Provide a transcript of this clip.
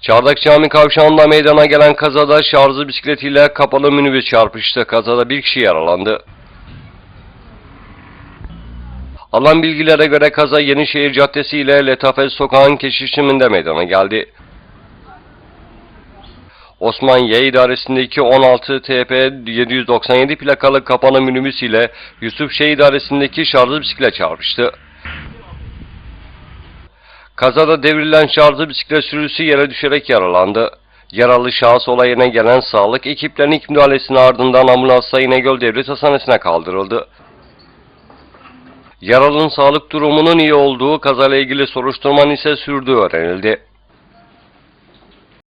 Çardak Cami kavşağında meydana gelen kazada şarjlı bisikletiyle kapalı minibüs çarpıştı. Kazada bir kişi yaralandı. Alınan bilgilere göre kaza Yenişehir Caddesi ile Letafet Sokağı'nın kesişiminde meydana geldi. Osman Y idaresindeki 16 TP 797 plakalı kapalı minibüs ile Yusuf Ş idaresindeki şarjlı bisiklet çarpıştı. Kazada devrilen şarjlı bisiklet sürücüsü yere düşerek yaralandı. Yaralı şahıs olay yerine gelen sağlık ekiplerinin ilk müdahalesinin ardından ambulansla İnegöl Devlet Hastanesi'ne kaldırıldı. Yaralının sağlık durumunun iyi olduğu, kazayla ilgili soruşturmanın ise sürdüğü öğrenildi.